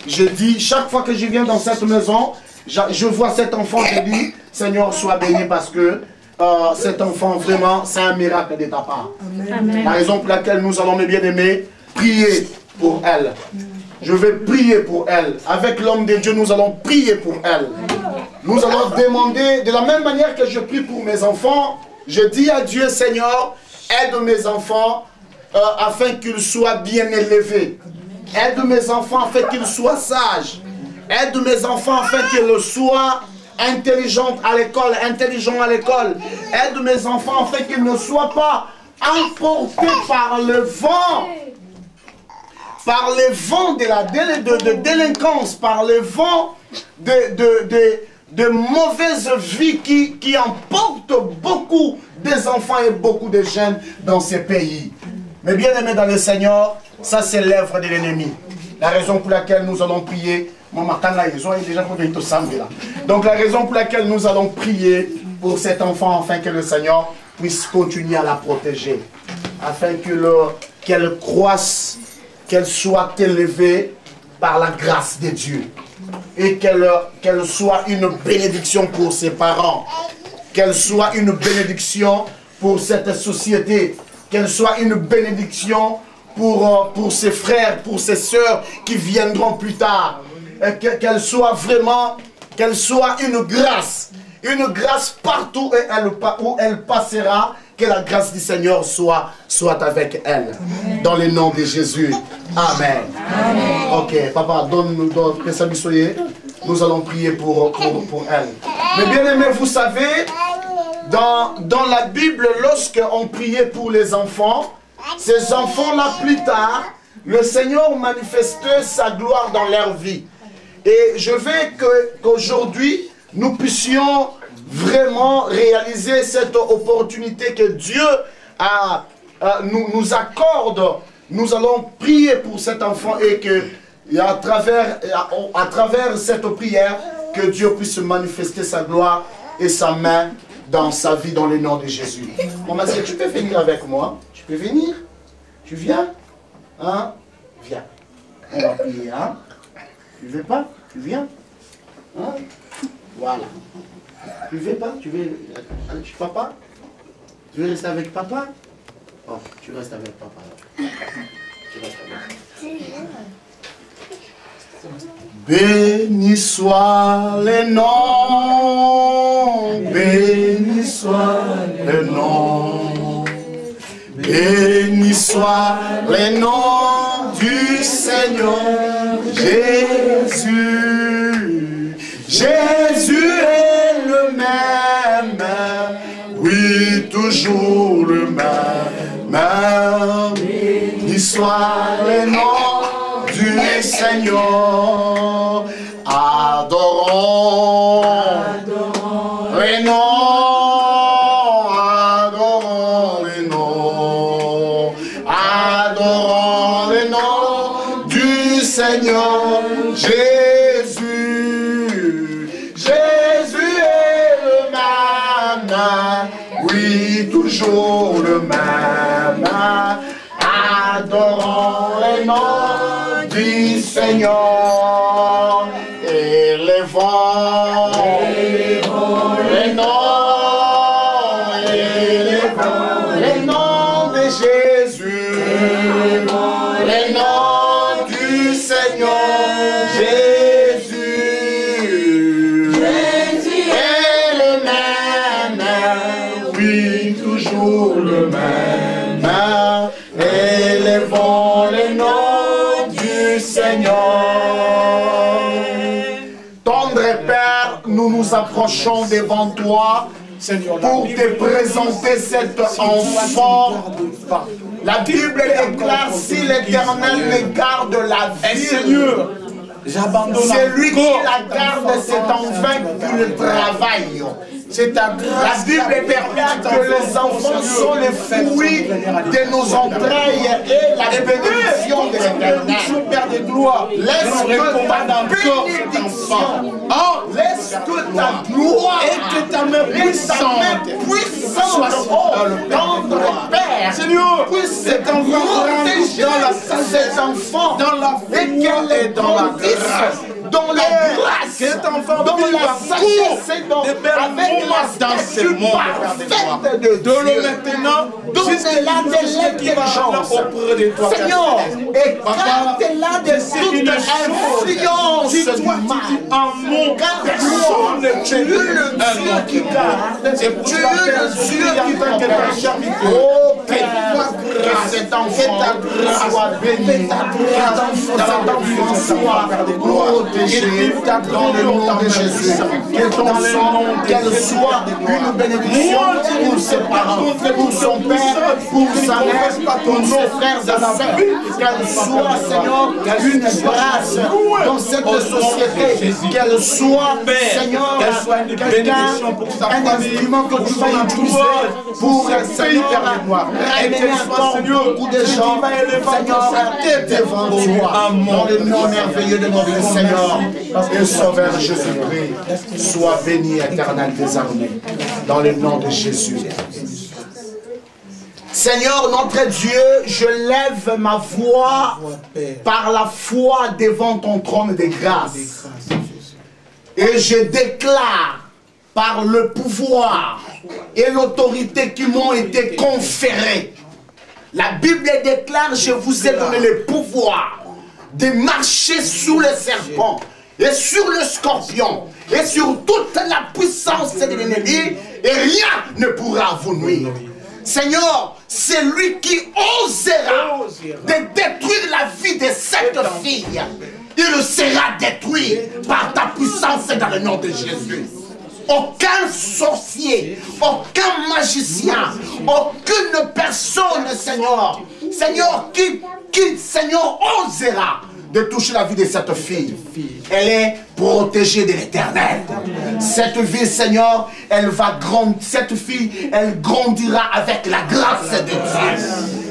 je dis, chaque fois que je viens dans cette maison, je vois cet enfant, je dis, Seigneur, sois béni parce que cet enfant, vraiment, c'est un miracle de ta part. Amen. La raison pour laquelle nous allons, mes bien-aimés, prier pour elle. Je vais prier pour elle. Avec l'homme de Dieu, nous allons prier pour elle. Nous allons demander, de la même manière que je prie pour mes enfants, je dis à Dieu, Seigneur, aide mes enfants afin qu'ils soient bien élevés. Aide mes enfants afin qu'ils soient sages. Aide mes enfants afin qu'ils soient intelligents à l'école, intelligents à l'école. Aide mes enfants afin qu'ils ne soient pas emportés par le vent. Par les vents de la délinquance, par les vents de mauvaise vie qui emportent beaucoup des enfants et beaucoup de jeunes dans ces pays. Mais bien aimés dans le Seigneur, ça c'est l'œuvre de l'ennemi. La raison pour laquelle nous allons prier, donc la raison pour laquelle nous allons prier pour cet enfant afin que le Seigneur puisse continuer à la protéger, afin qu'elle croisse, qu'elle soit élevée par la grâce de Dieu. Et qu'elle soit une bénédiction pour ses parents. Qu'elle soit une bénédiction pour cette société. Qu'elle soit une bénédiction pour ses frères, pour ses sœurs qui viendront plus tard. Qu'elle soit vraiment, qu'elle soit une grâce partout où elle passera. Que la grâce du Seigneur soit avec elle. Amen. Dans le nom de Jésus. Amen. Amen. Ok, papa, donne-nous d'autres. Nous allons prier pour elle. Mais bien aimé, vous savez, dans la Bible, lorsqu'on priait pour les enfants, ces enfants-là plus tard, le Seigneur manifestait sa gloire dans leur vie. Et je veux qu'aujourd'hui, nous puissions vraiment réaliser cette opportunité que Dieu nous accorde. Nous allons prier pour cet enfant et que à travers cette prière, que Dieu puisse manifester sa gloire et sa main dans sa vie, dans le nom de Jésus. Maman, est-ce que tu peux venir avec moi? Tu peux venir? Tu viens? Hein? Viens. On va prier, hein? Tu veux pas? Tu viens? Hein? Voilà. Tu veux pas? Tu veux aller chez papa? Tu veux rester avec papa? Oh, tu restes avec papa. Tu restes avec papa. Béni soit le nom, béni soit le nom, béni soit le nom du Seigneur Jésus. Jésus est le même, oui, toujours le même. Béni soit le nom du Seigneur. Adorons, adorons le nom, adorons le nom, adorons le nom du Seigneur Jésus. Jésus est le même, oui, toujours le même. Adorons le nom du Seigneur, élevons le nom de Jésus, le nom du Seigneur Jésus. Jésus est le même, oui, toujours le même. Élevons le nom du Seigneur. Tendre Père, nous nous approchons devant toi, Seigneur, pour te présenter cet enfant. La Bible déclare si l'Éternel me garde la vie, Seigneur, c'est lui qui la garde, c'est enfin qu'il travaille. C'est ta grâce. La Bible déclare que les enfants sont les fruits de nos entrailles et la bénédiction de l'Éternel. Père de gloire, laisse que ta bénédiction, laisse que ta gloire et que ta main puissante soit dans le Père. Seigneur, puisse cet enfant grandir dans la foi et dans la grâce. Dans la grâce, cet enfant dans la sagesse, avec la dans ce monde parfaite de Dieu. Maintenant, Donne-la de l'intelligence, Seigneur, écarte-la de toute influence du mal. Car personne, tu es le Dieu qui garde, tu es le Dieu qui protège. Oh Père, que cet enfant soit béni, cet enfant soit protégé dans le nom de Jésus. Qu'elle soit une bénédiction pour ses parents, pour son père, pour sa mère, pour nos frères et sœurs. Qu'elle soit, Seigneur, une grâce dans cette société. Qu'elle soit, Seignor, quelqu'un, un instrument que tu vas utiliser pour, Seigneur, ramener encore beaucoup de gens, Seigneur, devant toi, dans le nom merveilleux de notre Seigneur et Sauveur Jésus-Christ. Sois béni, éternel des armées, dans le nom de Jésus. Seigneur notre Dieu, je lève ma voix par la foi devant ton trône de grâce. Et je déclare par le pouvoir et l'autorité qui m'ont été conférées. La Bible déclare, je vous ai donné le pouvoir de marcher sous le serpent et sur le scorpion et sur toute la puissance de l'ennemi, et rien ne pourra vous nuire. Seigneur, c'est lui qui osera de détruire la vie de cette fille. Il sera détruit par ta puissance dans le nom de Jésus. Aucun sorcier, aucun magicien, aucune personne, Seigneur, qui Seigneur, osera de toucher la vie de cette fille. Elle est protégée de l'Éternel. Cette vie, Seigneur, elle va grandir. Cette fille, elle grandira avec la grâce de Dieu.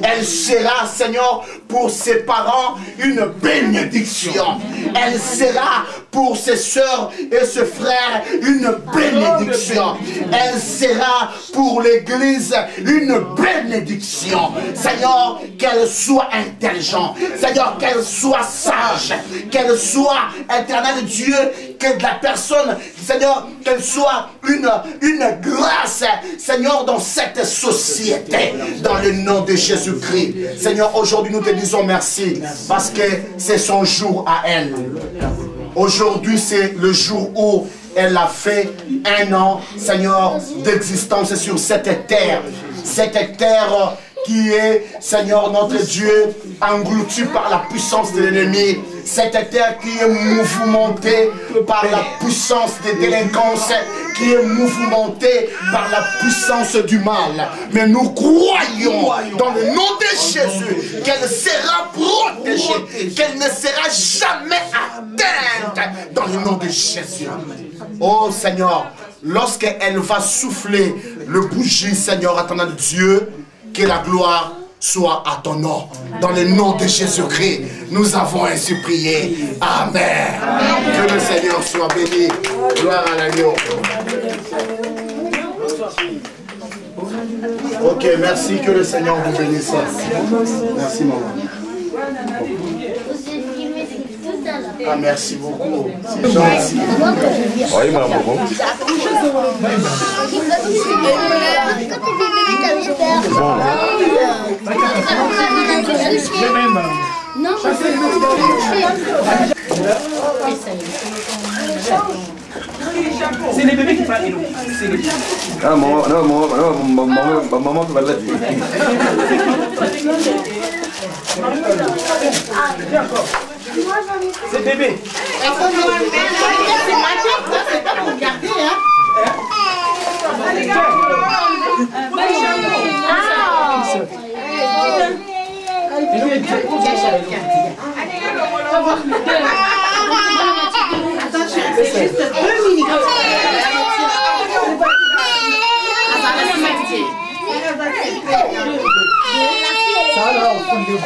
Elle sera, Seigneur, pour ses parents une bénédiction. Elle sera pour ses soeurs et ses frères une bénédiction. Elle sera pour l'Église une bénédiction. Seigneur, qu'elle soit intelligente. Seigneur, qu'elle soit sage. Qu'elle soit, éternel Dieu, que la personne, Seigneur, qu'elle soit une grâce, Seigneur, dans cette société. Dans le nom de Jésus-Christ. Seigneur, aujourd'hui nous te disons merci parce que c'est son jour à elle. Aujourd'hui, c'est le jour où elle a fait 1 an, Seigneur, d'existence sur cette terre. Cette terre qui est, Seigneur, notre Dieu, engloutie par la puissance de l'ennemi. Cette terre qui est mouvementée par la puissance des délinquances, qui est mouvementée par la puissance du mal. Mais nous croyons dans le nom de Jésus qu'elle sera protégée, qu'elle ne sera jamais atteinte dans le nom de Jésus. Oh Seigneur, lorsqu'elle va souffler le bougie, Seigneur, éternel Dieu, que la gloire soit à ton nom. Dans le nom de Jésus-Christ, nous avons ainsi prié. Amen. Que le Seigneur soit béni. Gloire à l'agneau. Ok, merci. Que le Seigneur vous bénisse. Merci, maman. Ah, merci beaucoup. C'est gentil. Oui, maman. Non, c'est les bébés qui parlent. Ah, maman, tu vas l'aider. C'est bébé. C'est pas pour garder, hein. C'est juste 2 minutes. Ça là au fond de vous.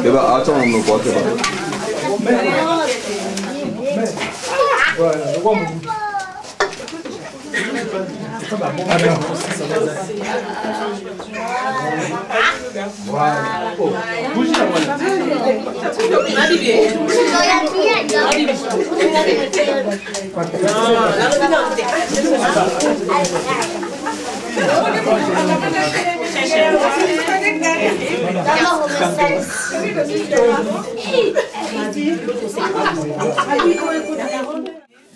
Eh ben, attends, on me voit,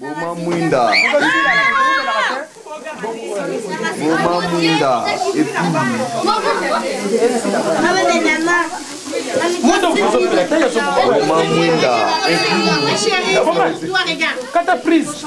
Buma Mwinda. Buma Mwinda. Et puis. Buma Mwinda. Et puis. Quand t'as prise.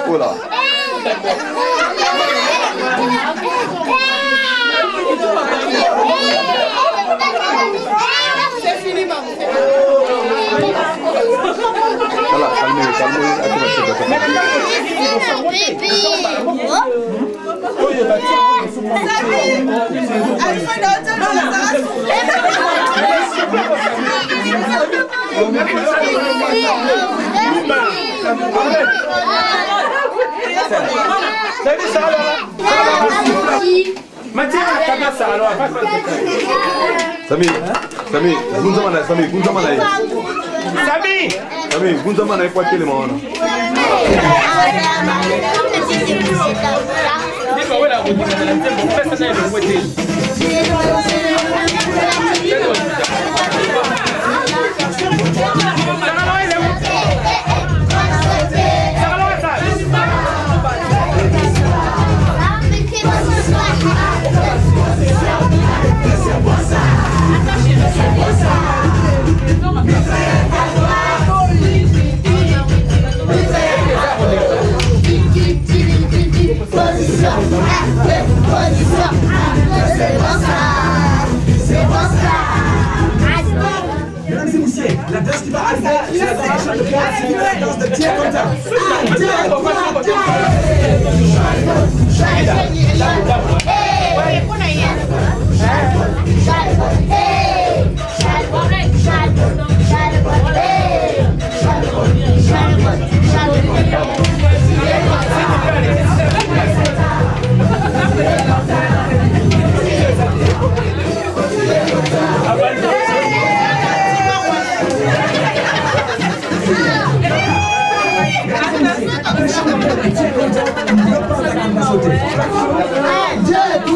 Oula. C'est fini, maman. Voilà, calmez-vous. Sami, Gunzamana kwa kile maona. La danse qui va arriver, c'est la danse de Chapelle, c'est la danse de Tia Conta. Dieu